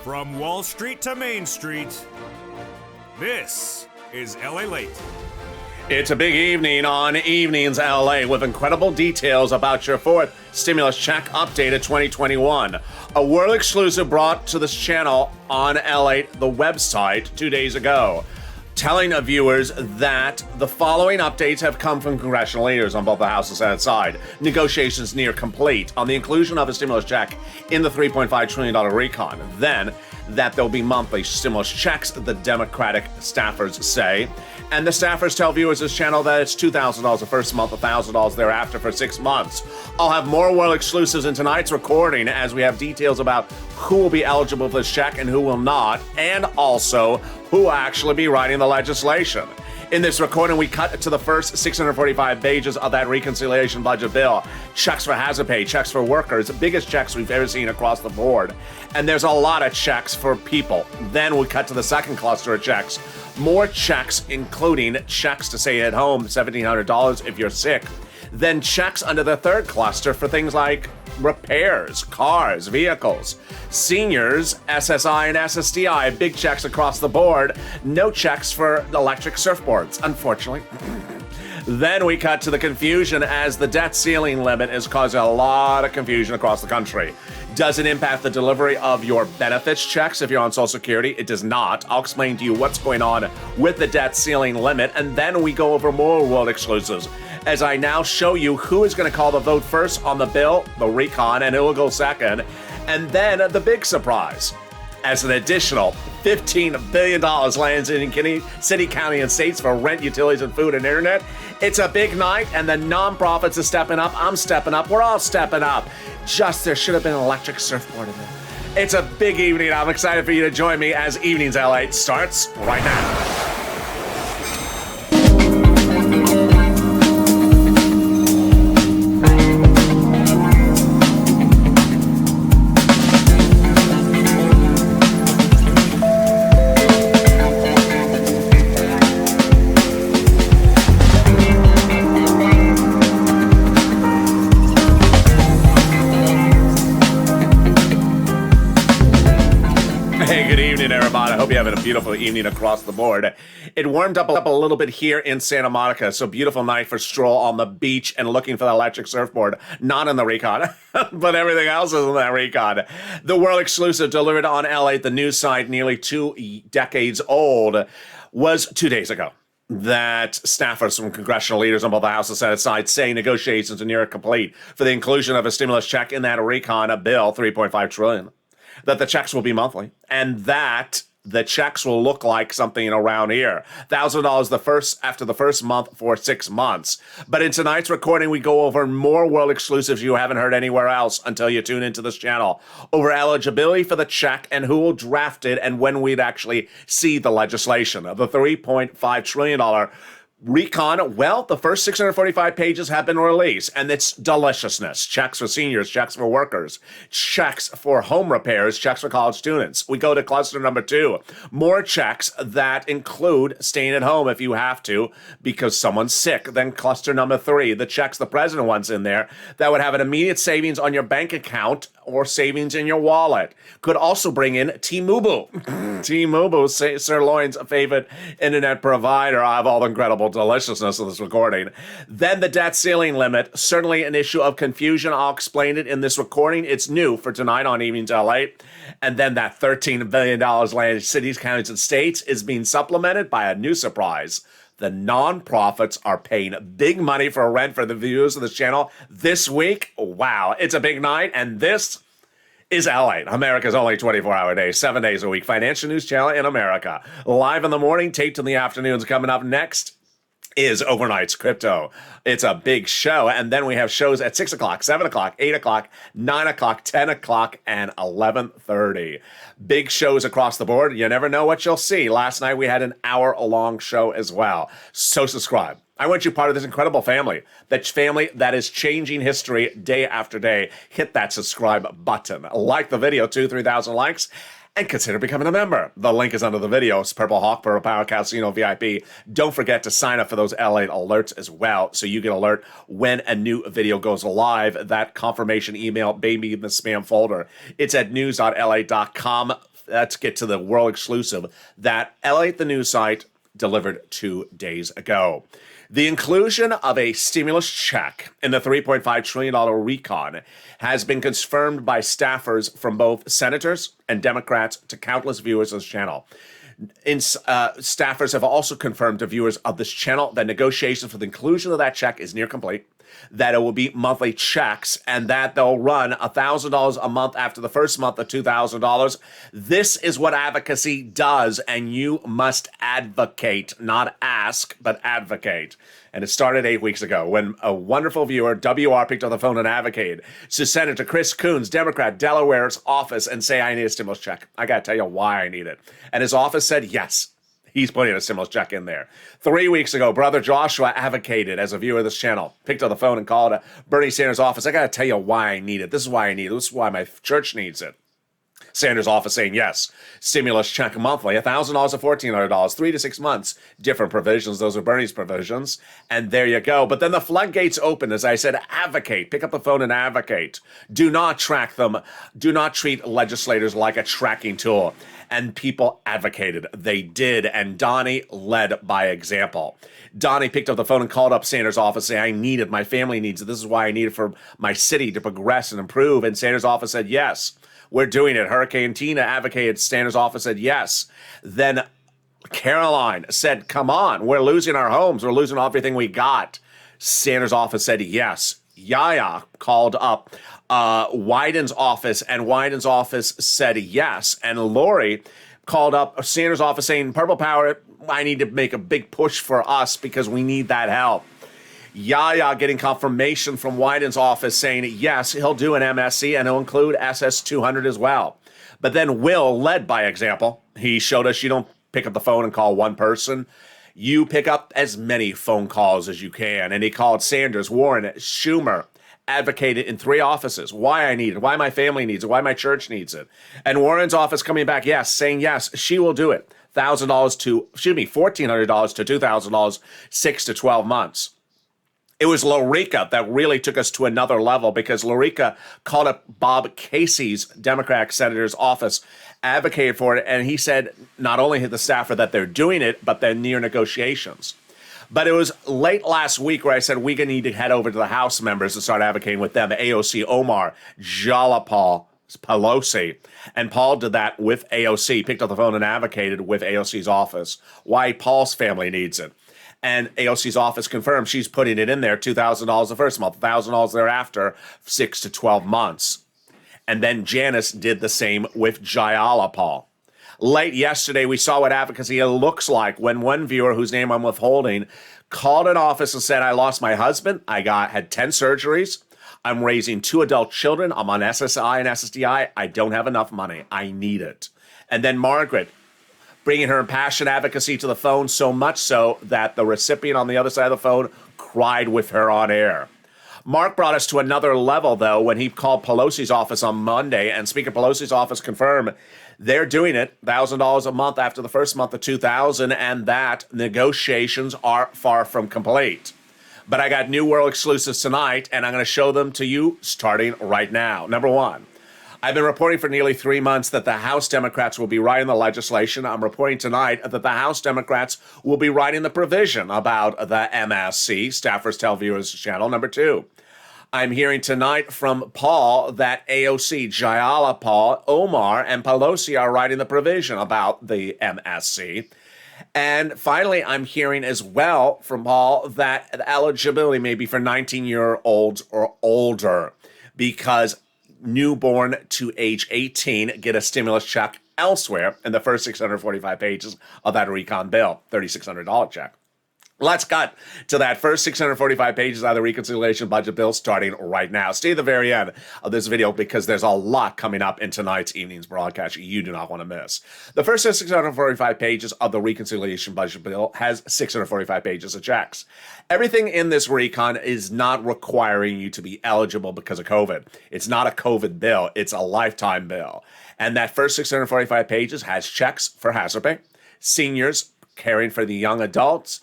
From Wall Street to Main Street, this is Lalate. It's a big evening on Evenings LA with incredible details about your fourth stimulus check updated 2021. A world exclusive brought to this channel on Lalate, the website, 2 days ago, telling viewers that the following updates have come from congressional leaders on both the House and Senate side. Negotiations near complete on the inclusion of a stimulus check in the $3.5 trillion recon. Then, that there'll be monthly stimulus checks, the Democratic staffers say. And the staffers tell viewers this channel that it's $2,000 the first month, $1,000 thereafter for 6 months. I'll have more world exclusives in tonight's recording as we have details about who will be eligible for this check and who will not, and also who will actually be writing the legislation. In this recording, we cut to the first 645 pages of that reconciliation budget bill. Checks for hazard pay, checks for workers, biggest checks we've ever seen across the board. And there's a lot of checks for people. Then we cut to the second cluster of checks. More checks, including checks to stay at home, $1,700 if you're sick. Then checks under the third cluster for things like repairs, cars, vehicles, seniors, SSI and SSDI, big checks across the board. No checks for electric surfboards, unfortunately. Then we cut to the confusion as the debt ceiling limit is causing a lot of confusion across the country. Does it impact the delivery of your benefits checks if you're on Social Security? It does not. I'll explain to you what's going on with the debt ceiling limit, and then we go over more world exclusives as I now show you who is going to call the vote first on the bill, the recon, and who will go second. And then the big surprise, as an additional $15 billion lands in city, county, and states for rent, utilities, and food and internet. It's a big night, and the nonprofits are stepping up. I'm stepping up. We're all stepping up. Just there should have been an electric surfboard in there. It's a big evening. I'm excited for you to join me as Evenings LA starts right now. Everybody, I hope you're having a beautiful evening across the board. It warmed up a little bit here in Santa Monica, so beautiful night for stroll on the beach and looking for the electric surfboard. Not in the recon, but everything else is in that recon. The world exclusive delivered on LA, the news site, nearly 2 decades old, was 2 days ago. That staffers from congressional leaders on both the House and Senate side say negotiations are near complete for the inclusion of a stimulus check in that recon, a bill, $3.5 trillion. That the checks will be monthly, and that the checks will look like something around here. $1,000 after the first month for 6 months. But in tonight's recording, we go over more world exclusives you haven't heard anywhere else until you tune into this channel. Over eligibility for the check and who will draft it and when we'd actually see the legislation. The $3.5 trillion recon, well, the first 645 pages have been released, and it's deliciousness. Checks for seniors, checks for workers, checks for home repairs, checks for college students. We go to cluster number 2. More checks that include staying at home if you have to because someone's sick. Then cluster number 3, the checks the president wants in there that would have an immediate savings on your bank account or savings in your wallet. Could also bring in T-Mobile. T-Mobile, Sirloin's favorite internet provider. I have all the incredible deliciousness of this recording. Then the debt ceiling limit, certainly an issue of confusion. I'll explain it in this recording. It's new for tonight on Evenings LA. And then that $13 billion land in cities, counties, and states is being supplemented by a new surprise. The nonprofits are paying big money for rent for the viewers of this channel this week. Wow, it's a big night, and this is Lalate, America's only 24-hour day, 7 days a week financial news channel in America. Live in the morning, taped in the afternoons. Coming up next is Overnight's Crypto. It's a big show, and then we have shows at 6 o'clock, 7 o'clock, 8 o'clock, 9 o'clock, 10 o'clock, and 11:30. Big shows across the board. You never know what you'll see. Last night we had an hour-long show as well. So subscribe. I want you part of this incredible family. That family that is changing history day after day. Hit that subscribe button. Like the video, 2,000-3,000 likes. And consider becoming a member. The link is under the video. It's Purple Hawk, Purple Power Casino VIP. Don't forget to sign up for those LA alerts as well, so you get alert when a new video goes live. That confirmation email may be in the spam folder. It's at news.la.com let's get to the world exclusive that Lalate, the news site, delivered 2 days ago. The inclusion of a stimulus check in the $3.5 trillion recon has been confirmed by staffers from both senators and Democrats to countless viewers of this channel. Staffers have also confirmed to viewers of this channel that negotiations for the inclusion of that check is near complete, that it will be monthly checks, and that they'll run $1,000 a month after the first month of $2,000. This is what advocacy does, and you must advocate, not ask, but advocate. And it started 8 weeks ago when a wonderful viewer, WR, picked up the phone and advocated to Senator Chris Coons, Democrat, Delaware's office, and say, I need a stimulus check. I got to tell you why I need it. And his office said, yes, he's putting a stimulus check in there. 3 weeks ago, Brother Joshua advocated as a viewer of this channel, picked up the phone and called Bernie Sanders' office. I got to tell you why I need it. This is why I need it. This is why my church needs it. Sanders' office saying yes, stimulus check monthly, $1,000 or $1,400, 3 to 6 months, different provisions. Those are Bernie's provisions. And there you go. But then the floodgates open, as I said, advocate, pick up the phone and advocate. Do not track them. Do not treat legislators like a tracking tool. And people advocated. They did. And Donnie led by example. Donnie picked up the phone and called up Sanders' office saying, I need it. My family needs it. This is why I need it for my city to progress and improve. And Sanders' office said, yes, we're doing it. Hurricane Tina advocated. Sanders' office said, yes. Then Caroline said, come on, we're losing our homes. We're losing everything we got. Sanders' office said, yes. Yaya called up Wyden's office, and Wyden's office said yes. And Lori called up Sanders' office saying, Purple Power, I need to make a big push for us because we need that help. Yaya getting confirmation from Wyden's office saying, yes, he'll do an MSC and he'll include SS200 as well. But then Will led by example. He showed us you don't pick up the phone and call one person. You pick up as many phone calls as you can. And he called Sanders, Warren, Schumer, advocated in 3 offices why I need it, why my family needs it, why my church needs it. And Warren's office coming back, yes, saying yes, she will do it. $1,400 to $2,000, 6 to 12 months. It was Lorica that really took us to another level because Lorica called up Bob Casey's Democratic senator's office, advocated for it, and he said not only the staffer that they're doing it, but they're near negotiations. But it was late last week where I said we need to head over to the House members and start advocating with them, AOC Omar, Jalapal, Pelosi. And Paul did that with AOC, picked up the phone and advocated with AOC's office why Paul's family needs it. And AOC's office confirmed she's putting it in there, $2,000 the first month, $1,000 thereafter, 6 to 12 months. And then Janice did the same with Jayalapal. Late yesterday, we saw what advocacy looks like when one viewer, whose name I'm withholding, called an office and said, I lost my husband. Had 10 surgeries. I'm raising 2 adult children. I'm on SSI and SSDI. I don't have enough money. I need it. And then Margaret, bringing her impassioned advocacy to the phone, so much so that the recipient on the other side of the phone cried with her on air. Mark brought us to another level, though, when he called Pelosi's office on Monday, and Speaker Pelosi's office confirmed they're doing it, $1,000 a month after the first month of $2,000, and that negotiations are far from complete. But I got new world exclusives tonight, and I'm going to show them to you starting right now. Number one, I've been reporting for nearly 3 months that the House Democrats will be writing the legislation. I'm reporting tonight that the House Democrats will be writing the provision about the MSC. Staffers tell viewers channel. Number two, I'm hearing tonight from Paul that AOC, Jayalapal, Omar, and Pelosi are writing the provision about the MSC. And finally, I'm hearing as well from Paul that eligibility may be for 19-year-olds or older because newborn to age 18 get a stimulus check elsewhere in the first 645 pages of that recon bill, $3,600 check. Let's cut to that first 645 pages of the reconciliation budget bill starting right now. Stay at the very end of this video because there's a lot coming up in tonight's evening's broadcast you do not want to miss. The first 645 pages of the reconciliation budget bill has 645 pages of checks. Everything in this recon is not requiring you to be eligible because of COVID. It's not a COVID bill. It's a lifetime bill. And that first 645 pages has checks for hazard pay, seniors caring for the young adults,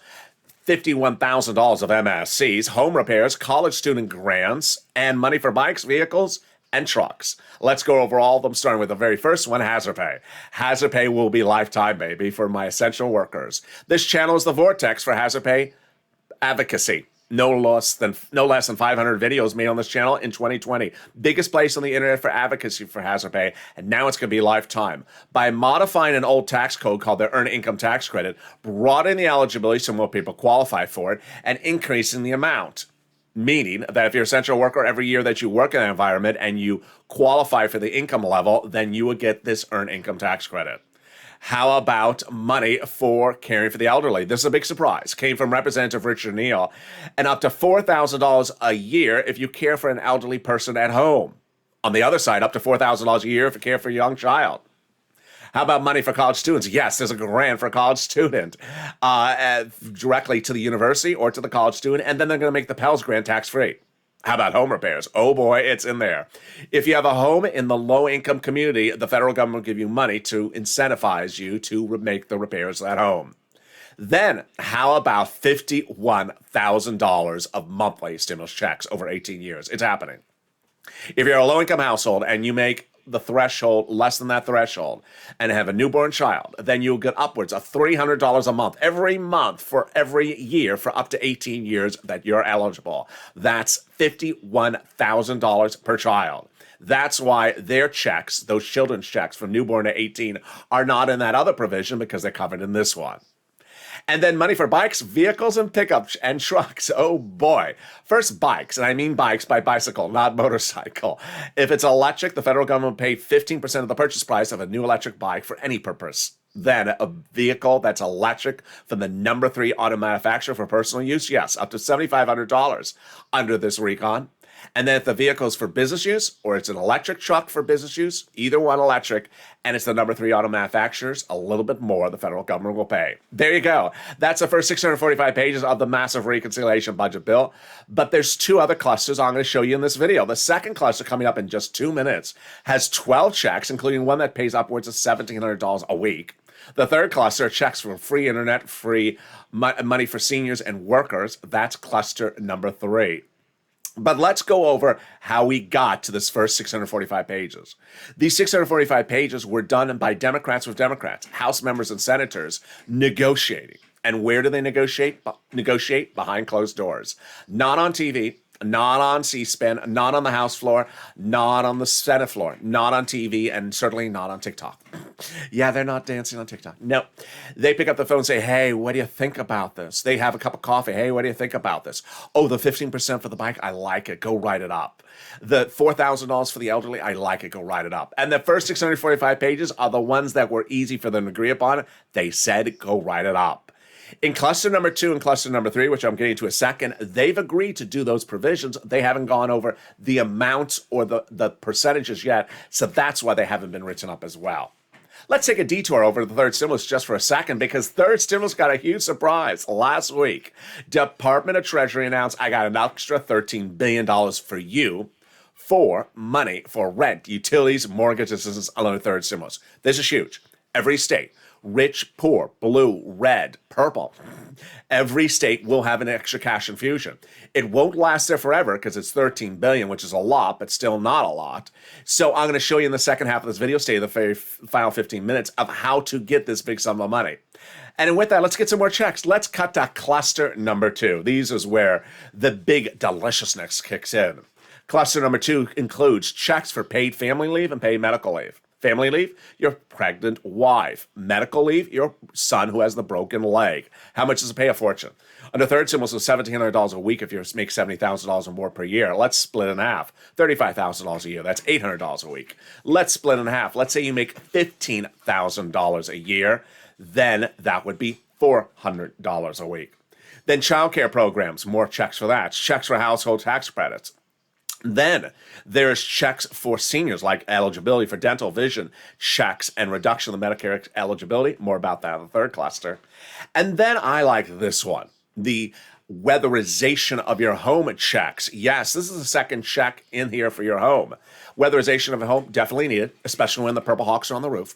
$51,000 of MSCs, home repairs, college student grants, and money for bikes, vehicles, and trucks. Let's go over all of them, starting with the very first one, hazard pay. Hazard pay will be lifetime, baby, for my essential workers. This channel is the vortex for hazard pay advocacy. No less than 500 videos made on this channel in 2020. Biggest place on the internet for advocacy for hazard pay, and now it's going to be lifetime. By modifying an old tax code called the Earned Income Tax Credit, broadening the eligibility so more people qualify for it, and increasing the amount. Meaning that if you're an essential worker, every year that you work in an environment and you qualify for the income level, then you would get this Earned Income Tax Credit. How about money for caring for the elderly? This is a big surprise. Came from Representative Richard Neal. And up to $4,000 a year if you care for an elderly person at home. On the other side, up to $4,000 a year if you care for a young child. How about money for college students? Yes, there's a grant for a college student directly to the university or to the college student, and then they're going to make the Pell's grant tax-free. How about home repairs? Oh boy, it's in there. If you have a home in the low-income community, the federal government will give you money to incentivize you to make the repairs at home. Then, how about $51,000 of monthly stimulus checks over 18 years? It's happening. If you're a low-income household and you make the threshold, less than that threshold, and have a newborn child, then you'll get upwards of $300 a month every month for every year for up to 18 years that you're eligible. That's $51,000 per child. That's why their checks, those children's checks from newborn to 18, are not in that other provision because they're covered in this one. And then money for bikes, vehicles, and pickups and trucks. Oh boy. First, bikes, and I mean bikes by bicycle, not motorcycle. If it's electric, the federal government will pay 15% of the purchase price of a new electric bike for any purpose. Then a vehicle that's electric from the number 3 auto manufacturer for personal use, yes, up to $7,500 under this recon. And then if the vehicle is for business use or it's an electric truck for business use, either one electric, and it's the number 3 auto manufacturers, a little bit more the federal government will pay. There you go. That's the first 645 pages of the massive reconciliation budget bill. But there's 2 other clusters I'm going to show you in this video. The second cluster, coming up in just 2 minutes, has 12 checks, including one that pays upwards of $1,700 a week. The third cluster, checks for free internet, free money for seniors and workers. That's cluster number 3. But let's go over how we got to this first 645 pages. These 645 pages were done by Democrats with Democrats, House members and senators negotiating. And where do they negotiate? Negotiate behind closed doors. Not on TV, not on C-SPAN, not on the House floor, not on the Senate floor, not on TV, and certainly not on TikTok. Yeah, they're not dancing on TikTok. No. They pick up the phone and say, hey, what do you think about this? They have a cup of coffee. Hey, what do you think about this? Oh, the 15% for the bike, I like it. Go write it up. The $4,000 for the elderly, I like it. Go write it up. And the first 645 pages are the ones that were easy for them to agree upon. They said, go write it up. In cluster number 2 and cluster number 3, which I'm getting to a second, they've agreed to do those provisions. They haven't gone over the amounts or the percentages yet, so that's why they haven't been written up as well. Let's take a detour over to the third stimulus just for a second, because third stimulus got a huge surprise last week. Department of Treasury announced, I got an extra $13 billion for you for money for rent, utilities, mortgage assistance along the third stimulus. This is huge. Every state, rich, poor, blue, red, purple, every state will have an extra cash infusion. It won't last there forever because it's $13 billion, which is a lot, but still not a lot. So I'm going to show you in the second half of this video, stay the very final 15 minutes, of how to get this big sum of money. And with that, let's get some more checks. Let's cut to cluster number 2. These is where the big deliciousness kicks in. Cluster number 2 includes checks for paid family leave and paid medical leave. Family leave, your pregnant wife. Medical leave, your son who has the broken leg. How much does it pay? A fortune. Under third stimulus, is $1,700 a week if you make $70,000 or more per year. Let's split in half. $35,000 a year. That's $800 a week. Let's split in half. Let's say you make $15,000 a year. Then that would be $400 a week. Then childcare programs, more checks for that. Checks for household tax credits. Then there's checks for seniors, like eligibility for dental, vision, checks, and reduction of the Medicare eligibility. More about that in the third cluster. And then I like this one, the weatherization of your home checks. Yes, this is the second check in here for your home. Weatherization of a home, definitely needed, especially when the Purple Hawks are on the roof.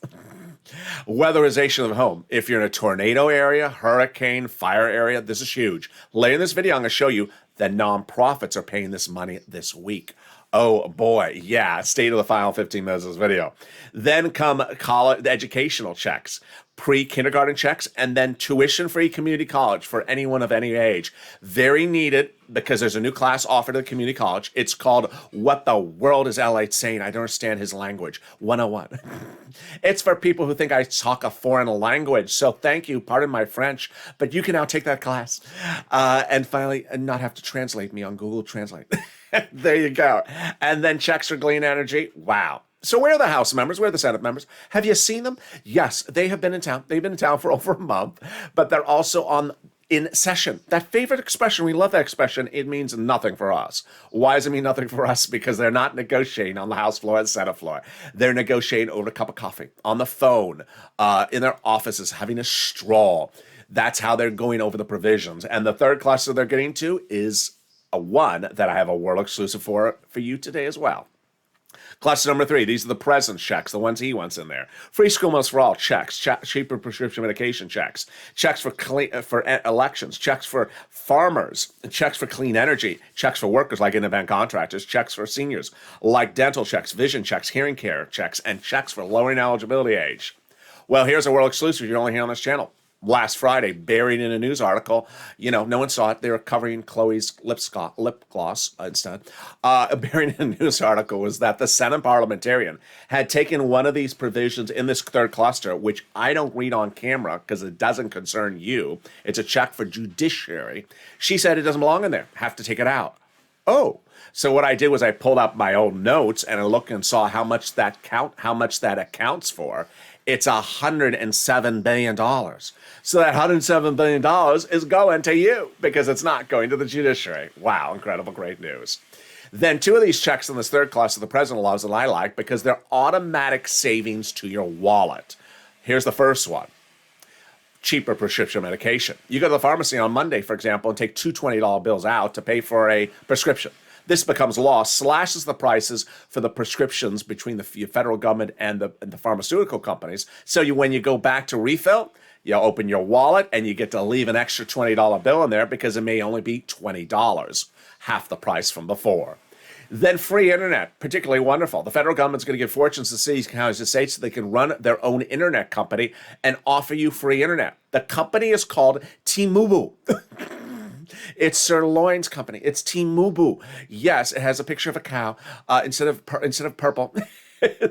Weatherization of the home. If you're in a tornado area, hurricane, fire area, this is huge. Later in this video, I'm going to show you that nonprofits are paying this money this week. Oh boy, yeah. Stay to the final 15 minutes of this video. Then come college educational checks, pre-kindergarten checks, and then tuition-free community college for anyone of any age. Very needed because there's a new class offered at the community college. It's called What the World is Lalate Saying? I don't understand his language. 101. It's for people who think I talk a foreign language. So thank you, pardon my French, but you can now take that class. And finally, not have to translate me on Google Translate. There you go. And then checks for clean energy. Wow. So where are the House members? Where are the Senate members? Have you seen them? Yes, they have been in town. They've been in town for over a month, but they're also in session. That favorite expression, we love that expression. It means nothing for us. Why does it mean nothing for us? Because they're not negotiating on the House floor and Senate floor. They're negotiating over a cup of coffee, on the phone, in their offices, having a stroll. That's how they're going over the provisions. And the third cluster they're getting to is one that I have a world exclusive for you today as well. Cluster number 3, these are the president's checks, the ones he wants in there. Free school meals for all, checks. Cheaper prescription medication, checks. Checks for elections, checks for farmers, checks for clean energy, checks for workers like independent contractors, checks for seniors like dental checks, vision checks, hearing care checks, and checks for lowering eligibility age. Well, here's a world exclusive you're only here on this channel. Last Friday, buried in a news article, no one saw it. They were covering Chloe's lip gloss instead. Buried in a news article was that the Senate parliamentarian had taken one of these provisions in this third cluster, which I don't read on camera because it doesn't concern you. It's a check for judiciary. She said it doesn't belong in there. Have to take it out. Oh. So what I did was I pulled up my old notes and I looked and saw how much that accounts for. It's $107 billion. So that $107 billion is going to you because it's not going to the judiciary. Wow, incredible, great news. Then 2 of these checks in this third class of the president laws that I like because they're automatic savings to your wallet. Here's the first one. Cheaper prescription medication. You go to the pharmacy on Monday, for example, and take 2 $20 bills out to pay for a prescription. This becomes law, slashes the prices for the prescriptions between the federal government and the pharmaceutical companies. So when you go back to refill, you open your wallet and you get to leave an extra $20 bill in there because it may only be $20, half the price from before. Then free internet, particularly wonderful. The federal government's going to give fortunes to cities, counties, and states so they can run their own internet company and offer you free internet. The company is called T-Mobile. It's Sirloin's company. It's T-Mobile. Yes, it has a picture of a cow instead of purple.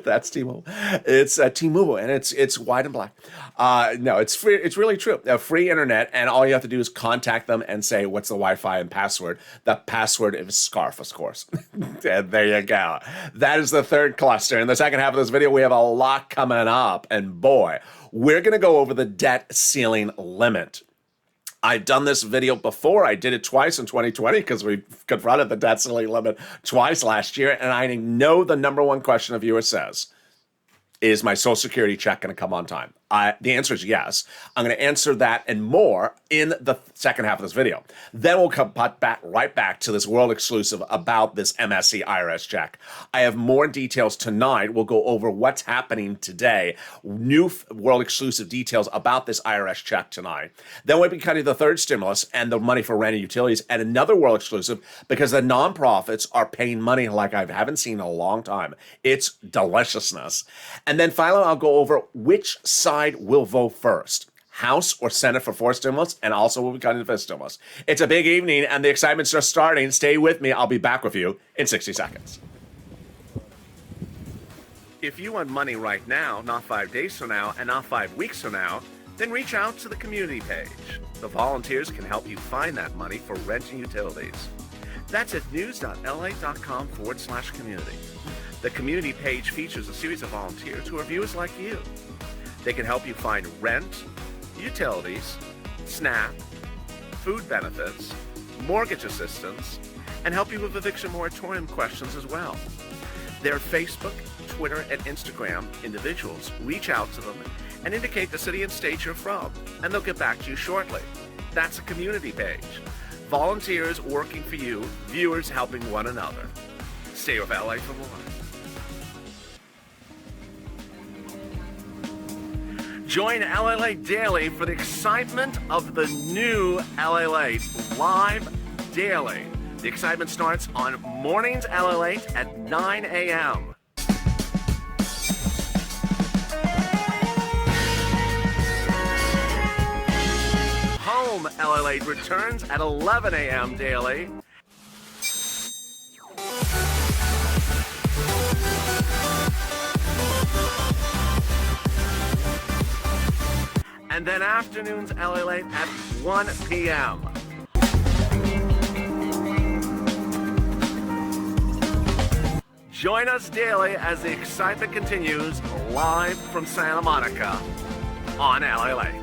That's T-Mobile. It's T-Mobile, and it's white and black. No, it's free. It's really true. Free internet, and all you have to do is contact them and say, what's the Wi-Fi and password? The password is SCARF, of course. And there you go. That is the third cluster. In the second half of this video, we have a lot coming up, and boy, we're going to go over the debt ceiling limit. I've done this video before. I did it twice in 2020 because we confronted the debt ceiling limit twice last year. And I know the number one question a viewer says, is my Social Security check going to come on time? The answer is yes. I'm going to answer that and more in the second half of this video. Then we'll come right back to this world exclusive about this MSC IRS check. I have more details tonight. We'll go over what's happening today. New world exclusive details about this IRS check tonight. Then we'll be cutting the third stimulus and the money for rent and utilities and another world exclusive because the nonprofits are paying money like I haven't seen in a long time. It's deliciousness. And then finally, I'll go over which side will vote first, House or Senate for 4 stimulus, and also we'll be cutting the 5th stimulus. It's a big evening, and the excitement's just starting. Stay with me. I'll be back with you in 60 seconds. If you want money right now, not 5 days from now, and not 5 weeks from now, then reach out to the community page. The volunteers can help you find that money for rent and utilities. That's at news.lalate.com/community. The community page features a series of volunteers who are viewers like you. They can help you find rent, utilities, SNAP, food benefits, mortgage assistance, and help you with eviction moratorium questions as well. Their Facebook, Twitter, and Instagram individuals reach out to them and indicate the city and state you're from, and they'll get back to you shortly. That's a community page. Volunteers working for you, viewers helping one another. Stay with LA for more. Join Lalate Daily for the excitement of the new Lalate live daily The excitement starts on mornings Lalate at 9 a.m. Home Lalate returns at 11 a.m. daily. And then afternoons Lalate at 1 p.m. Join us daily as the excitement continues live from Santa Monica on Lalate.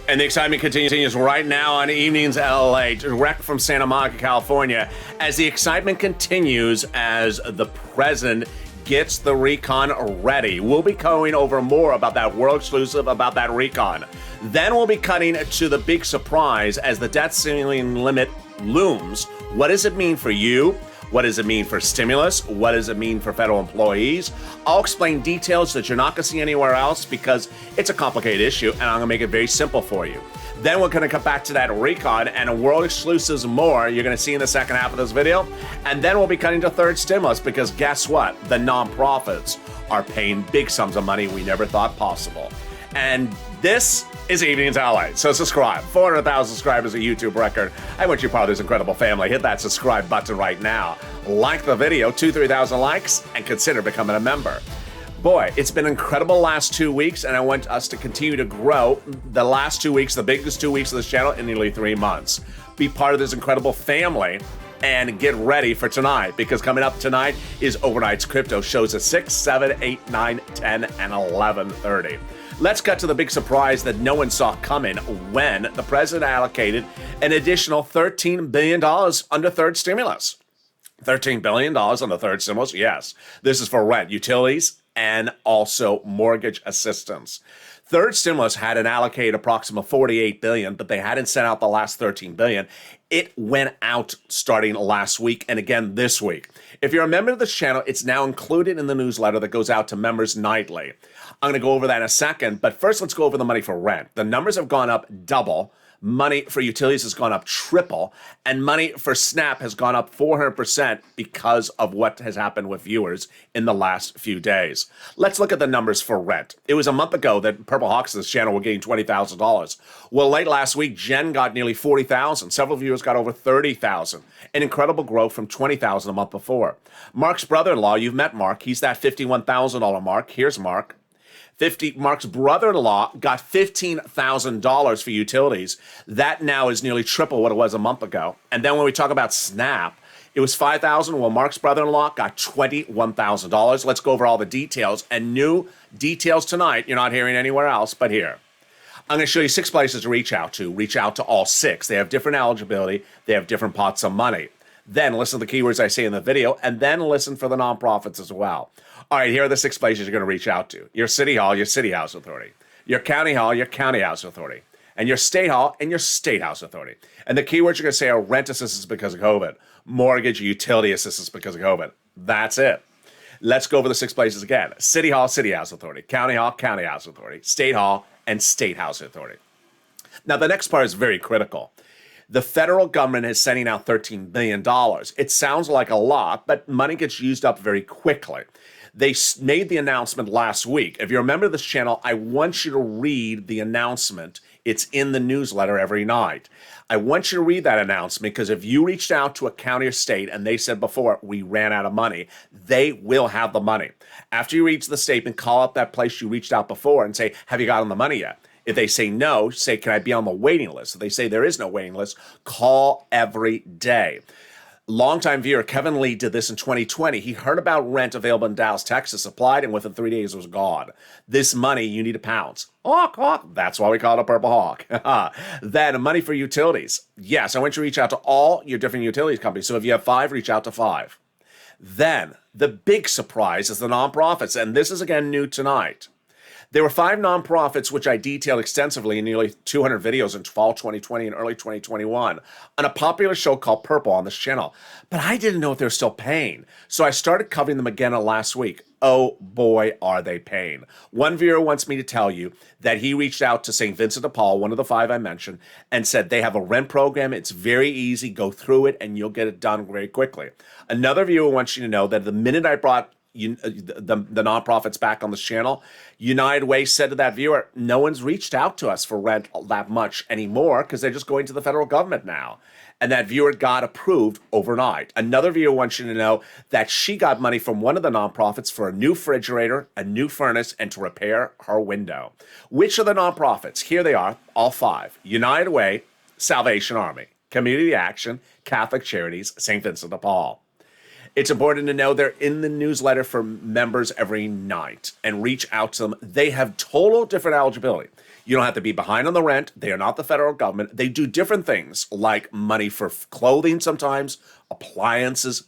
And the excitement continues right now on Evenings Lalate, direct from Santa Monica, California, as the excitement continues as the president gets the recon ready. We'll be going over more about that world exclusive, about that recon. Then we'll be cutting to the big surprise as the debt ceiling limit looms. What does it mean for you? What does it mean for stimulus? What does it mean for federal employees? I'll explain details that you're not going to see anywhere else because it's a complicated issue, and I'm going to make it very simple for you. Then we're going to come back to that recon and world exclusives more you're going to see in the second half of this video. And then we'll be cutting to third stimulus because guess what? The nonprofits are paying big sums of money we never thought possible. And this is Evenings Lalate. So subscribe. 400,000 subscribers, a YouTube record. I want you part of this incredible family. Hit that subscribe button right now. Like the video, 2,000-3,000 likes, and consider becoming a member. Boy, it's been incredible last 2 weeks, and I want us to continue to grow the last 2 weeks, the biggest 2 weeks of this channel in nearly 3 months. Be part of this incredible family and get ready for tonight, because coming up tonight is Overnight's Crypto shows at 6, 7, 8, 9, 10, and 11:30. Let's cut to the big surprise that no one saw coming when the president allocated an additional $13 billion under third stimulus. $13 billion on the third stimulus? Yes. This is for rent, utilities, and also mortgage assistance. Third stimulus had an allocated approximate $48 billion, but they hadn't sent out the last $13 billion. It went out starting last week and again this week. If you're a member of this channel, it's now included in the newsletter that goes out to members nightly. I'm going to go over that in a second, but first let's go over the money for rent. The numbers have gone up double. Money for utilities has gone up triple, and money for SNAP has gone up 400% because of what has happened with viewers in the last few days. Let's look at the numbers for rent. It was a month ago that Purple Hawks, this channel, were getting $20,000. Well, late last week, Jen got nearly $40,000. Several viewers got over $30,000. An incredible growth from $20,000 a month before. Mark's brother-in-law, you've met Mark. He's that $51,000 mark. Here's Mark. Mark's brother-in-law got $15,000 for utilities. That now is nearly triple what it was a month ago. And then when we talk about SNAP, it was $5,000. Well, Mark's brother-in-law got $21,000. Let's go over all the details and new details tonight. You're not hearing anywhere else but here. I'm going to show you 6 places to reach out to. Reach out to all 6. They have different eligibility. They have different pots of money. Then listen to the keywords I say in the video, and then listen for the nonprofits as well. All right, here are the 6 places you're going to reach out to. Your city hall, your city house authority. Your county hall, your county house authority. And your state hall and your state house authority. And the keywords you're going to say are rent assistance because of COVID, mortgage, utility assistance because of COVID. That's it. Let's go over the 6 places again. City hall, city house authority. County hall, county house authority. State hall, and state house authority. Now, the next part is very critical. The federal government is sending out $13 billion. It sounds like a lot, but money gets used up very quickly. They made the announcement last week. If you're a member of this channel, I want you to read the announcement. It's in the newsletter every night. I want you to read that announcement because if you reached out to a county or state and they said before, we ran out of money, they will have the money. After you read the statement, call up that place you reached out before and say, have you gotten the money yet? If they say no, say, can I be on the waiting list? If they say there is no waiting list, call every day. Longtime viewer Kevin Lee did this in 2020. He heard about rent available in Dallas, Texas, applied, and within 3 days it was gone. This money, you need to pounce. Hawk, hawk. That's why we call it a Purple Hawk. Then money for utilities. Yes, I want you to reach out to all your different utilities companies. So if you have 5, reach out to 5. Then the big surprise is the nonprofits, and this is again new tonight. There were 5 nonprofits which I detailed extensively in nearly 200 videos in fall 2020 and early 2021 on a popular show called Purple on this channel. But I didn't know if they were still paying. So I started covering them again last week. oh boy, are they paying. One viewer wants me to tell you that he reached out to St. Vincent de Paul, one of the 5 I mentioned, and said they have a rent program. It's very easy. Go through it and you'll get it done very quickly. Another viewer wants you to know that the minute I brought the nonprofits back on this channel, United Way said to that viewer, no one's reached out to us for rent that much anymore because they're just going to the federal government now. And that viewer got approved overnight. Another viewer wants you to know that she got money from one of the nonprofits for a new refrigerator, a new furnace, and to repair her window. Which are the nonprofits? Here they are, all 5. United Way, Salvation Army, Community Action, Catholic Charities, St. Vincent de Paul. It's important to know they're in the newsletter for members every night, and reach out to them. They have total different eligibility. You don't have to be behind on the rent. They are not the federal government. They do different things like money for clothing sometimes, appliances,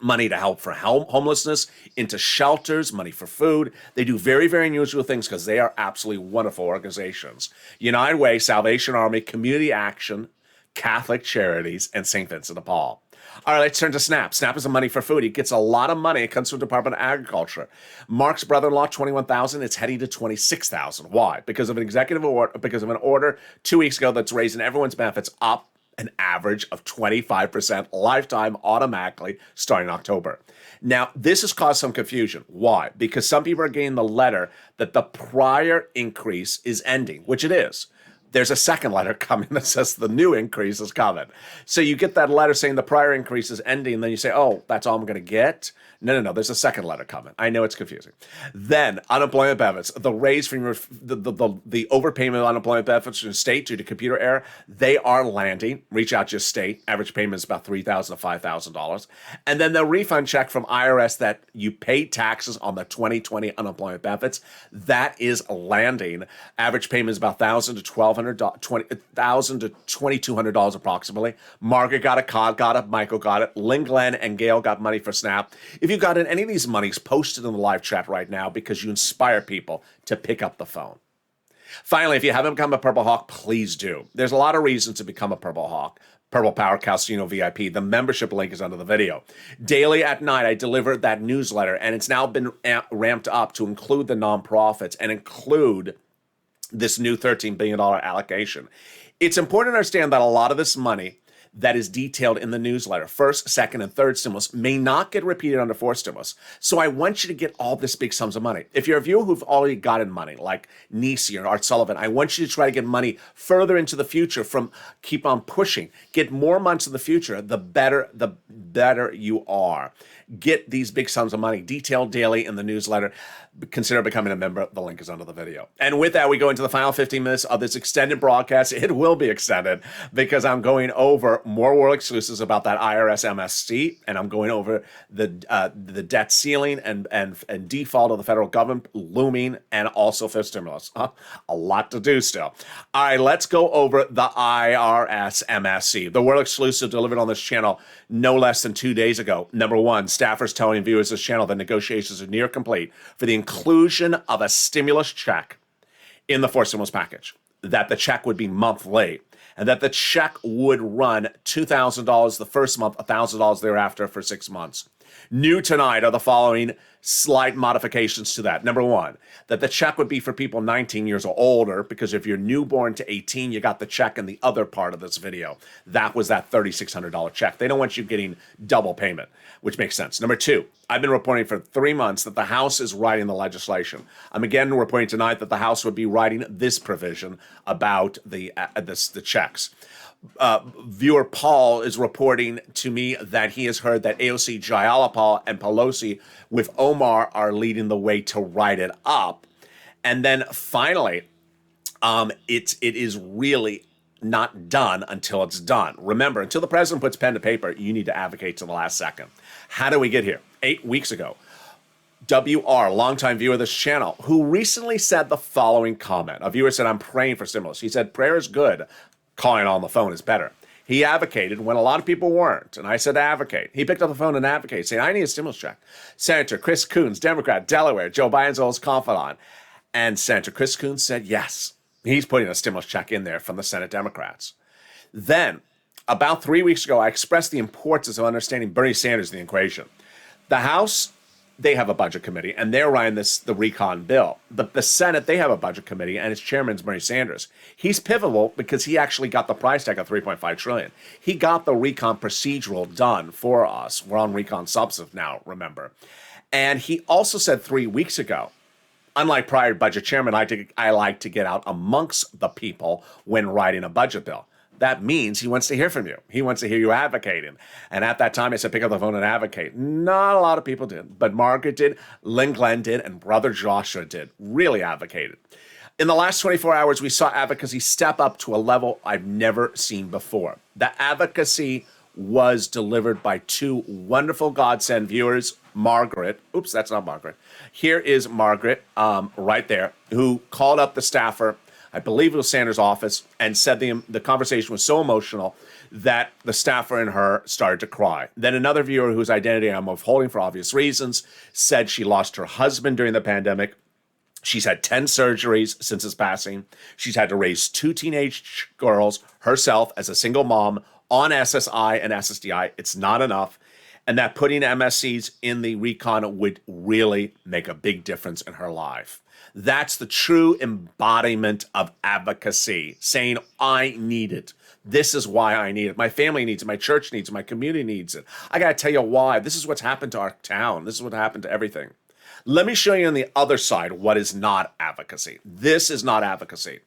money to help for homelessness, into shelters, money for food. They do very, very unusual things because they are absolutely wonderful organizations. United Way, Salvation Army, Community Action, Catholic Charities, and St. Vincent de Paul. All right, let's turn to SNAP. SNAP is the money for food. He gets a lot of money. It comes from the Department of Agriculture. Mark's brother-in-law, $21,000. It's heading to $26,000. Why? Because of an executive order, because of an order 2 weeks ago that's raising everyone's benefits up an average of 25% lifetime automatically starting October. Now, this has caused some confusion. Why? Because some people are getting the letter that the prior increase is ending, which it is. There's a second letter coming that says the new increase is coming. So you get that letter saying the prior increase is ending, and then you say, oh, that's all I'm going to get? No. There's a second letter coming. I know it's confusing. Then unemployment benefits, the raise from the overpayment of unemployment benefits from the state due to computer error, they are landing. Reach out to your state. Average payment is about $3,000 to $5,000. And then the refund check from IRS that you paid taxes on the 2020 unemployment benefits, that is landing. Average payment is about $1,000 to $1,200 to $2,200 approximately. Margaret got it, Cod got it, Michael got it, Lynn, Glenn, and Gail got money for SNAP. If you've gotten any of these monies, post it in the live chat right now because you inspire people to pick up the phone. Finally, if you haven't become a Purple Hawk, please do. There's a lot of reasons to become a Purple Hawk. Purple Power Casino VIP. The membership link is under the video. Daily at night, I deliver that newsletter, and it's now been ramped up to include the nonprofits and include this new $13 billion allocation. It's important to understand that a lot of this money that is detailed in the newsletter, first, second, and third stimulus, may not get repeated under fourth stimulus. So I want you to get all this big sums of money. If you're a viewer who've already gotten money, like Nisi or Art Sullivan, I want you to try to get money further into the future from keep on pushing. Get more months in the future, the better you are. Get these big sums of money detailed daily in the newsletter. Consider becoming a member. The link is under the video. And with that, we go into the final 15 minutes of this extended broadcast. It will be extended because I'm going over more world exclusives about that IRS MSC, and I'm going over the debt ceiling and default of the federal government looming, and also fifth stimulus. A lot to do still. All right, let's go over the IRS MSC, the world exclusive delivered on this channel no less than 2 days ago. Number one, staffers telling viewers of this channel that negotiations are near complete for the inclusion of a stimulus check in the fourth stimulus package, that the check would be monthly, and that the check would run $2,000 the first month, $1,000 thereafter for 6 months. New tonight are the following slight modifications to that. Number one, that the check would be for people 19 years or older, because if you're newborn to 18, you got the check in the other part of this video. That was that $3,600 check. They don't want you getting double payment, which makes sense. Number two, I've been reporting for 3 months that the House is writing the legislation. I'm again reporting tonight that the House would be writing this provision about the checks. Viewer Paul is reporting to me that he has heard that AOC Jayalapal and Pelosi with Omar are leading the way to write it up. And then finally, it is really not done until it's done. Remember, until the president puts pen to paper, you need to advocate to the last second. How do we get here? 8 weeks ago, WR, longtime viewer of this channel, who recently said the following comment. A viewer said, I'm praying for stimulus. He said, prayer is good. Calling on the phone is better. He advocated when a lot of people weren't, and I said advocate. He picked up the phone and advocated, saying, I need a stimulus check. Senator Chris Coons, Democrat, Delaware, Joe Biden's old confidant. And Senator Chris Coons said yes. He's putting a stimulus check in there from the Senate Democrats. Then, about 3 weeks ago, I expressed the importance of understanding Bernie Sanders in the equation. The House they have a budget committee, and they're writing the recon bill. The Senate, they have a budget committee, and its chairman is Bernie Sanders. He's pivotal because he actually got the price tag of $3.5 trillion. He got the recon procedural done for us. We're on recon substantive now, remember. And he also said 3 weeks ago, unlike prior budget chairman, I like to get out amongst the people when writing a budget bill. That means he wants to hear from you. He wants to hear you advocating. And at that time, I said, pick up the phone and advocate. Not a lot of people did, but Margaret did, Lynn Glenn did, and Brother Joshua did. Really advocated. In the last 24 hours, we saw advocacy step up to a level I've never seen before. The advocacy was delivered by two wonderful godsend viewers, Margaret. Oops, that's not Margaret. Here is Margaret, right there, who called up the staffer, I believe it was Sanders' office, and said the conversation was so emotional that the staffer and her started to cry. Then another viewer whose identity I'm withholding for obvious reasons said she lost her husband during the pandemic. She's had 10 surgeries since his passing. She's had to raise 2 teenage girls herself as a single mom on SSI and SSDI. It's not enough. And that putting MSCs in the recon would really make a big difference in her life. That's the true embodiment of advocacy, saying, I need it. This is why I need it. My family needs it. My church needs it. My community needs it. I got to tell you why. This is what's happened to our town. This is what happened to everything. Let me show you on the other side what is not advocacy. This is not advocacy.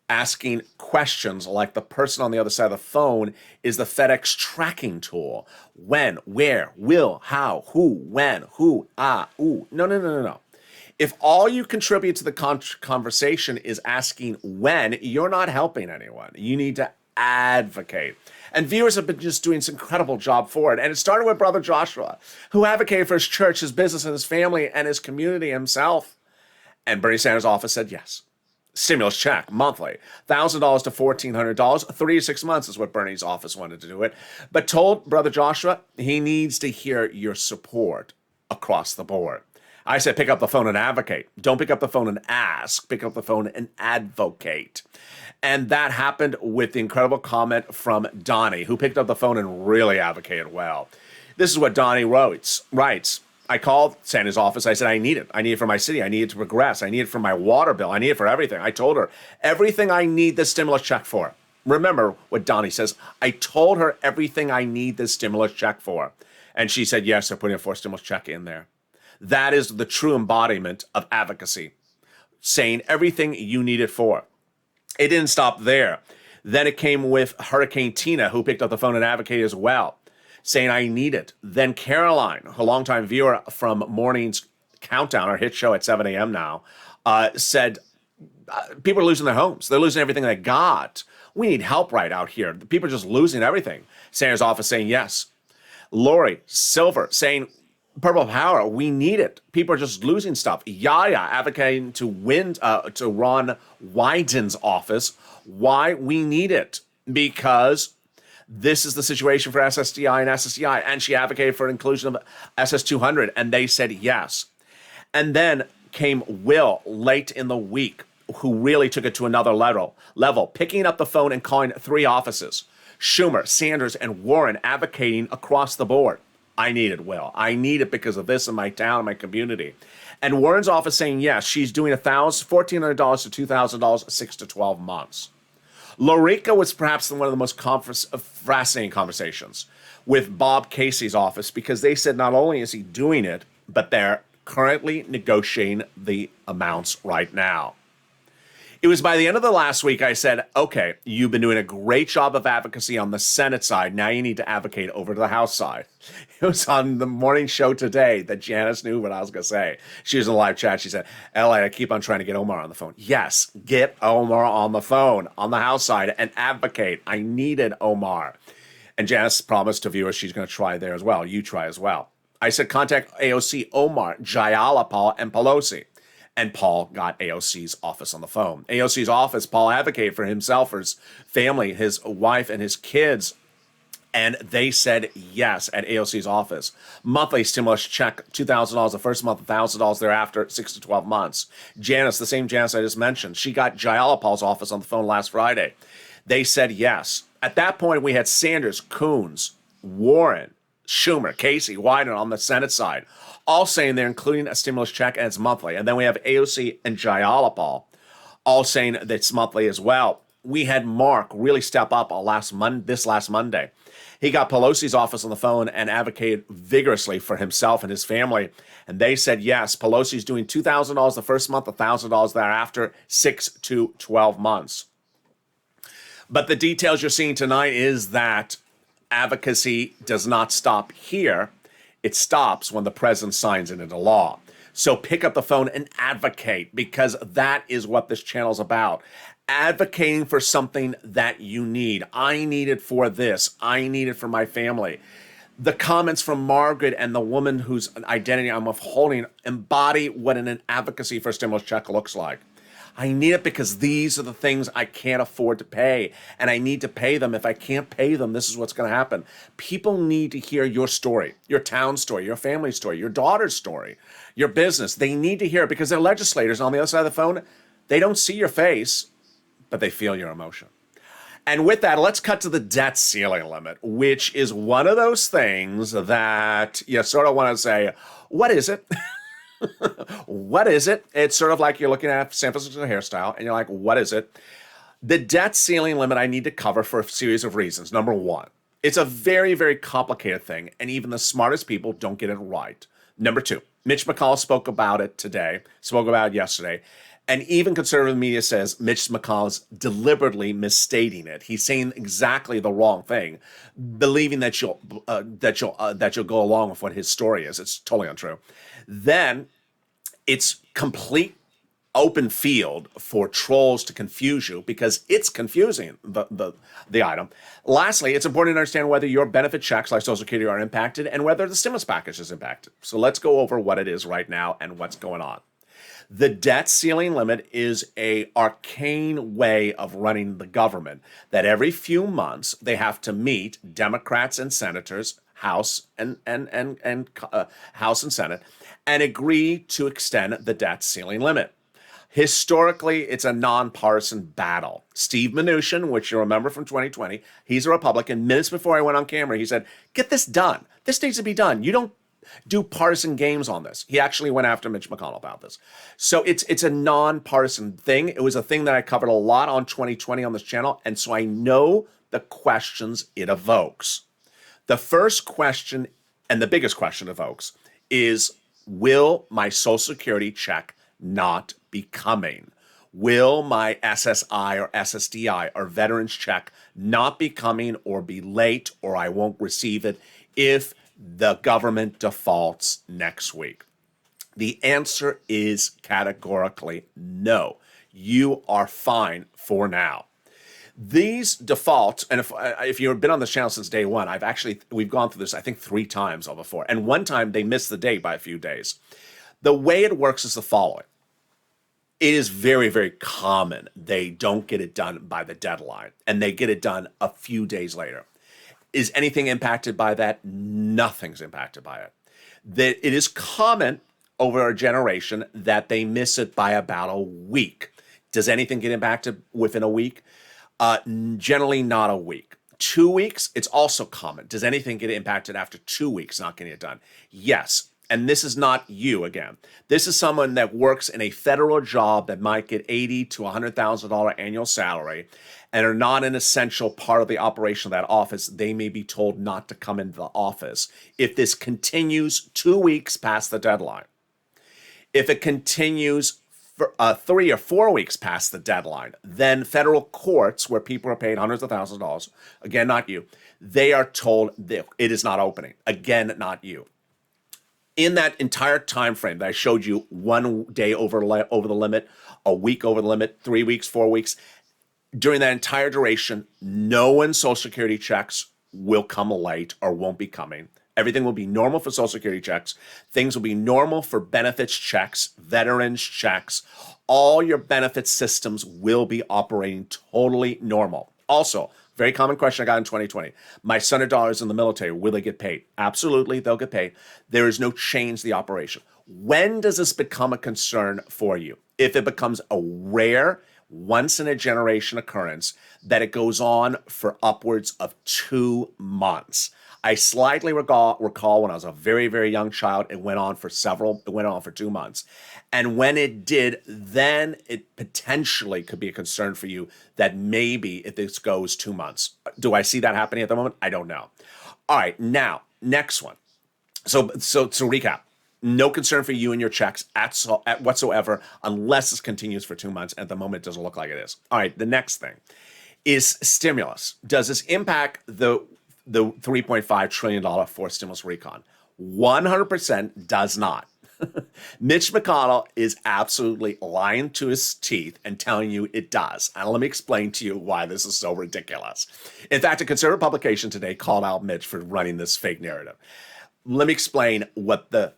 Asking questions like the person on the other side of the phone is the FedEx tracking tool. When, where, will, how, who, when, who, ooh. No. If all you contribute to the conversation is asking when, you're not helping anyone. You need to advocate. And viewers have been just doing this incredible job for it. And it started with Brother Joshua, who advocated for his church, his business, and his family, and his community himself. And Bernie Sanders' office said yes. Stimulus check, monthly, $1,000 to $1,400, 3 to 6 months is what Bernie's office wanted to do it. But told Brother Joshua he needs to hear your support across the board. I said, pick up the phone and advocate. Don't pick up the phone and ask. Pick up the phone and advocate. And that happened with the incredible comment from Donnie, who picked up the phone and really advocated well. This is what Donnie writes. I called Sandy's office. I said, I need it. I need it for my city. I need it to progress. I need it for my water bill. I need it for everything. I told her everything I need this stimulus check for. Remember what Donnie says. I told her everything I need this stimulus check for. And she said, yes, they're putting a forced stimulus check in there. That is the true embodiment of advocacy, saying everything you need it for. It didn't stop there. Then it came with Hurricane Tina, who picked up the phone and advocated as well, saying, I need it. Then Caroline, a longtime viewer from Morning's Countdown, our hit show at 7 a.m. now, said, people are losing their homes. They're losing everything they got. We need help right out here. People are just losing everything. Sanders' office saying yes. Lori Silver saying, Purple Power, we need it. People are just losing stuff. Yaya advocating to Ron Wyden's office. Why we need it? Because this is the situation for SSDI and SSDI. And she advocated for inclusion of SS200, and they said yes. And then came Will late in the week, who really took it to another level, picking up the phone and calling 3 offices. Schumer, Sanders, and Warren advocating across the board. I need it, Will. I need it because of this in my town, my community. And Warren's office saying yes, she's doing $1,400 to $2,000, 6 to 12 months. Lorica was perhaps one of the most fascinating conversations with Bob Casey's office, because they said not only is he doing it, but they're currently negotiating the amounts right now. It was by the end of the last week I said, okay, you've been doing a great job of advocacy on the Senate side. Now you need to advocate over to the House side. It was on the morning show today that Janice knew what I was going to say. She was in the live chat. She said, Lalate, I keep on trying to get Omar on the phone. Yes, get Omar on the phone on the House side and advocate. I needed Omar. And Janice promised to viewers she's going to try there as well. You try as well. I said, contact AOC, Omar, Jayalapal, and Pelosi. And Paul got AOC's office on the phone. AOC's office, Paul advocated for himself, for his family, his wife, and his kids. And they said yes at AOC's office. Monthly stimulus check, $2,000 the first month, $1,000 thereafter, 6 to 12 months. Janice, the same Janice I just mentioned, she got Jayalapal's office on the phone last Friday. They said yes. At that point, we had Sanders, Coons, Warren, Schumer, Casey, Wyden on the Senate side, all saying they're including a stimulus check and it's monthly. And then we have AOC and Jayalapal all saying that it's monthly as well. We had Mark really step up this last Monday. He got Pelosi's office on the phone and advocated vigorously for himself and his family. And they said, yes, Pelosi's doing $2,000 the first month, $1,000 thereafter, 6 to 12 months. But the details you're seeing tonight is that advocacy does not stop here. It stops when the president signs it into law. So pick up the phone and advocate, because that is what this channel is about. Advocating for something that you need. I need it for this. I need it for my family. The comments from Margaret and the woman whose identity I'm withholding embody what an advocacy for a stimulus check looks like. I need it because these are the things I can't afford to pay, and I need to pay them. If I can't pay them, this is what's going to happen. People need to hear your story, your town story, your family story, your daughter's story, your business. They need to hear it because they're legislators on the other side of the phone. They don't see your face, but they feel your emotion. And with that, let's cut to the debt ceiling limit, which is one of those things that you sort of want to say, what is it? What is it? It's sort of like you're looking at San Francisco hairstyle and you're like, what is it? The debt ceiling limit I need to cover for a series of reasons. Number one, it's a very, very complicated thing, and even the smartest people don't get it right. Number two, Mitch McConnell spoke about it yesterday. And even conservative media says Mitch McConnell's deliberately misstating it. He's saying exactly the wrong thing, believing that you'll go along with what his story is. It's totally untrue. Then it's complete open field for trolls to confuse you because it's confusing the item. Lastly, it's important to understand whether your benefit checks like Social Security are impacted and whether the stimulus package is impacted. So let's go over what it is right now and what's going on. The debt ceiling limit is an arcane way of running the government that every few months they have to meet, Democrats and senators, House and Senate, and agree to extend the debt ceiling limit. Historically, it's a nonpartisan battle. Steve Mnuchin, which you remember from 2020, he's a Republican. Minutes before I went on camera, he said, get this done. This needs to be done. You don't do partisan games on this. He actually went after Mitch McConnell about this. So it's a nonpartisan thing. It was a thing that I covered a lot on 2020 on this channel, and so I know the questions it evokes. The first question, and the biggest question it evokes, is will my Social Security check not be coming? Will my SSI or SSDI or veterans check not be coming or be late, or I won't receive it if the government defaults next week? The answer is categorically no. You are fine for now. These defaults, and if you've been on this channel since day one, we've gone through this, I think 3 times before. And one time they missed the date by a few days. The way it works is the following. It is very, very common they don't get it done by the deadline, and they get it done a few days later. Is anything impacted by that? Nothing's impacted by it. That it is common over a generation that they miss it by about a week. Does anything get impacted within a week? Generally not a week. 2 weeks, it's also common. Does anything get impacted after 2 weeks not getting it done? Yes. And this is not you again. This is someone that works in a federal job that might get $80,000 to $100,000 annual salary and are not an essential part of the operation of that office. They may be told not to come into the office if this continues 2 weeks past the deadline. If it continues for 3 or 4 weeks past the deadline, then federal courts, where people are paid hundreds of thousands of dollars, again, not you, they are told that it is not opening. Again, not you. In that entire time frame that I showed you, 1 day over the limit, a week over the limit, 3 weeks, 4 weeks, during that entire duration, no one's Social Security checks will come late or won't be coming. Everything will be normal for Social Security checks. Things will be normal for benefits checks, veterans checks. All your benefit systems will be operating totally normal. Also, very common question I got in 2020. My son or daughter is in the military. Will they get paid? Absolutely, they'll get paid. There is no change to the operation. When does this become a concern for you? If it becomes a rare, once-in-a-generation occurrence that it goes on for upwards of 2 months. I slightly recall when I was a very, very young child, it went on for 2 months. And when it did, then it potentially could be a concern for you that maybe if this goes 2 months. Do I see that happening at the moment? I don't know. All right, now, next one. So to recap, no concern for you and your checks at whatsoever unless this continues for 2 months. At the moment, it doesn't look like it is. All right, the next thing is stimulus. Does this impact the $3.5 trillion forced stimulus recon? 100% does not. Mitch McConnell is absolutely lying to his teeth and telling you it does. And let me explain to you why this is so ridiculous. In fact, a conservative publication today called out Mitch for running this fake narrative. Let me explain what the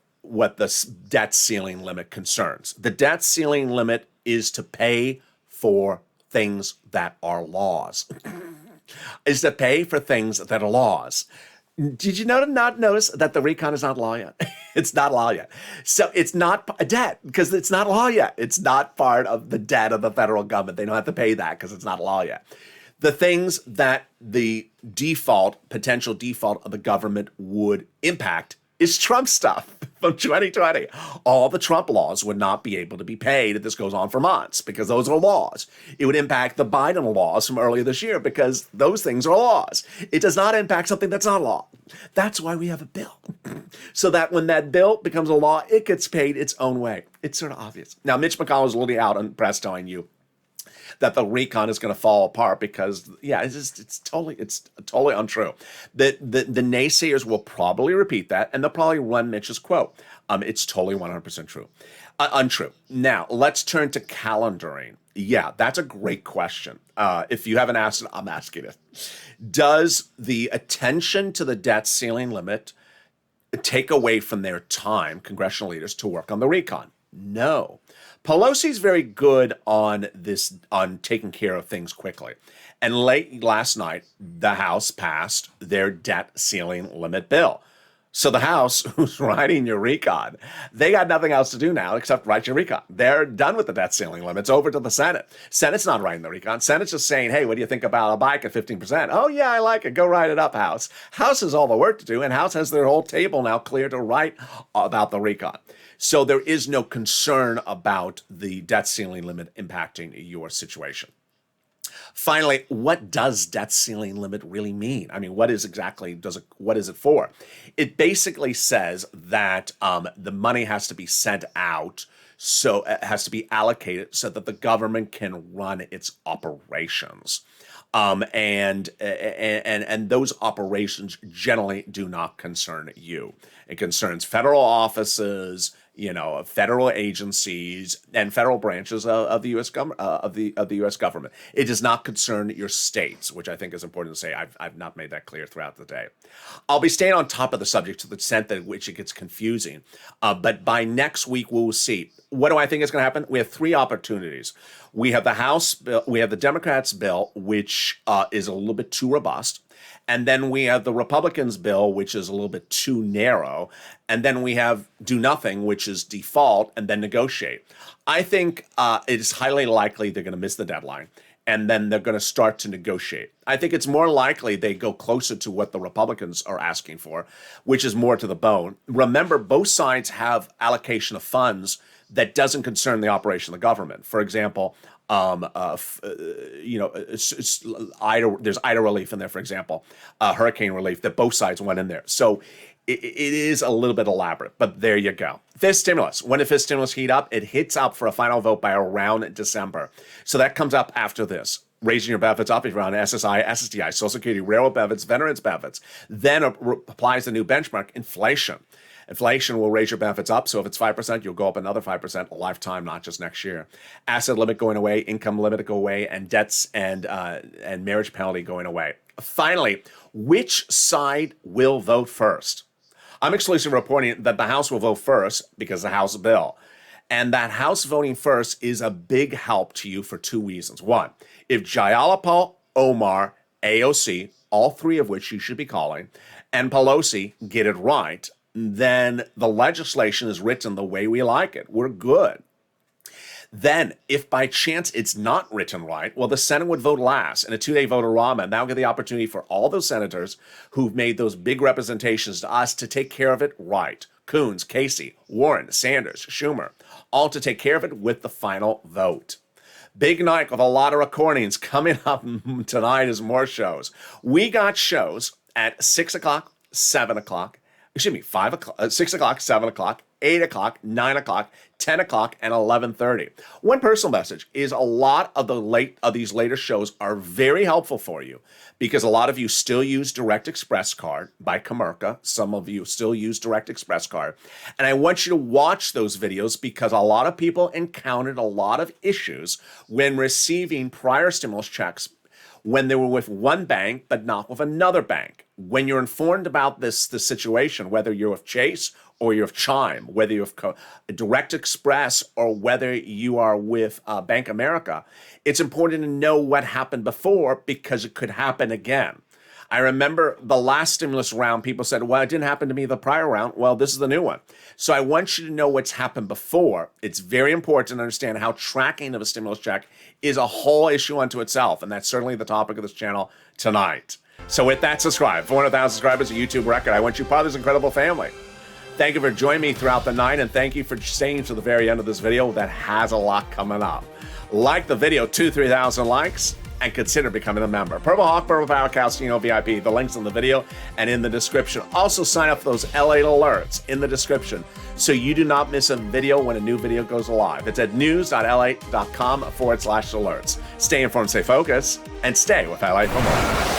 debt ceiling limit concerns. The debt ceiling limit is to pay for things that are laws. Is to pay for things that are laws. Did you not notice that the recon is not law yet? It's not law yet. So it's not a debt because it's not law yet. It's not part of the debt of the federal government. They don't have to pay that because it's not law yet. The things that the potential default of the government would impact is Trump stuff from 2020. All the Trump laws would not be able to be paid if this goes on for months because those are laws. It would impact the Biden laws from earlier this year because those things are laws. It does not impact something that's not law. That's why we have a bill. So that when that bill becomes a law, it gets paid its own way. It's sort of obvious. Now, Mitch McConnell is literally out on press telling you that the recon is going to fall apart because, it's totally untrue. The naysayers will probably repeat that, and they'll probably run Mitch's quote. It's totally 100% true. Untrue. Now, let's turn to calendaring. Yeah, that's a great question. If you haven't asked it, I'm asking it. Does the attention to the debt ceiling limit take away from their time, congressional leaders, to work on the recon? No. Pelosi's very good on taking care of things quickly. And late last night, the House passed their debt ceiling limit bill. So the House, who's writing your recon, they got nothing else to do now except write your recon. They're done with the debt ceiling limits. Over to the Senate. Senate's not writing the recon. Senate's just saying, hey, what do you think about a bike at 15%? Oh, yeah, I like it. Go write it up, House. House has all the work to do, and House has their whole table now clear to write about the recon. So there is no concern about the debt ceiling limit impacting your situation. Finally, what does debt ceiling limit really mean? I mean, what is it for? It basically says that the money has to be sent out, so it has to be allocated so that the government can run its operations. And those operations generally do not concern you. It concerns federal offices, federal agencies and federal branches of the U.S. government. It does not concern your states, which I think is important to say. I've not made that clear throughout the day. I'll be staying on top of the subject to the extent that which it gets confusing. But by next week, we'll see. What do I think is going to happen? We have three opportunities. We have the House bill, we have the Democrats' bill, which is a little bit too robust. And then we have the Republicans' bill, which is a little bit too narrow. And then we have do nothing, which is default, and then negotiate. I think it is highly likely they're going to miss the deadline, and then they're going to start to negotiate. I think it's more likely they go closer to what the Republicans are asking for, which is more to the bone. Remember, both sides have allocation of funds that doesn't concern the operation of the government. For example, there's Ida relief in there, for example, hurricane relief that both sides went in there. So it is a little bit elaborate, but there you go. Fifth stimulus. When did fifth stimulus heat up? It hits up for a final vote by around December. So that comes up after this. Raising your benefits up if you're on SSI, SSDI, Social Security, railroad benefits, veterans benefits. Then applies the new benchmark, inflation. Inflation will raise your benefits up. So if it's 5%, you'll go up another 5% a lifetime, not just next year. Asset limit going away, income limit go away, and debts and marriage penalty going away. Finally, which side will vote first? I'm exclusively reporting that the House will vote first because the House bill. And that House voting first is a big help to you for two reasons. One, if Jayalapa, Omar, AOC, all three of which you should be calling, and Pelosi get it right, then the legislation is written the way we like it. We're good. Then, if by chance it's not written right, well, the Senate would vote last in a 2-day vote-a-rama, and that'll give the opportunity for all those senators who've made those big representations to us to take care of it right. Coons, Casey, Warren, Sanders, Schumer, all to take care of it with the final vote. Big night with a lot of recordings coming up tonight is more shows. We got shows at 6 o'clock, 7 o'clock, 5 o'clock, 6 o'clock, 7 o'clock, 8 o'clock, 9 o'clock, 10 o'clock, and 11:30. One personal message is a lot of these later shows are very helpful for you because a lot of you still use Direct Express Card by Comerica. Some of you still use Direct Express Card. And I want you to watch those videos because a lot of people encountered a lot of issues when receiving prior stimulus checks when they were with one bank but not with another bank. When you're informed about this situation, whether you're with Chase or you're with Chime, whether you're with Direct Express or whether you are with Bank America, it's important to know what happened before because it could happen again. I remember the last stimulus round, people said, well, it didn't happen to me the prior round. Well, this is the new one. So I want you to know what's happened before. It's very important to understand how tracking of a stimulus check is a whole issue unto itself. And that's certainly the topic of this channel tonight. So with that, subscribe. 400,000 subscribers, a YouTube record. I want you part of this incredible family. Thank you for joining me throughout the night, and thank you for staying to the very end of this video that has a lot coming up. Like the video, 2,000-3,000 likes, and consider becoming a member. Purple Hawk, Purple Power, Calcino VIP. The link's in the video and in the description. Also sign up for those LA alerts in the description so you do not miss a video when a new video goes live. It's at news.la.com/alerts. Stay informed, stay focused, and stay with LA for more.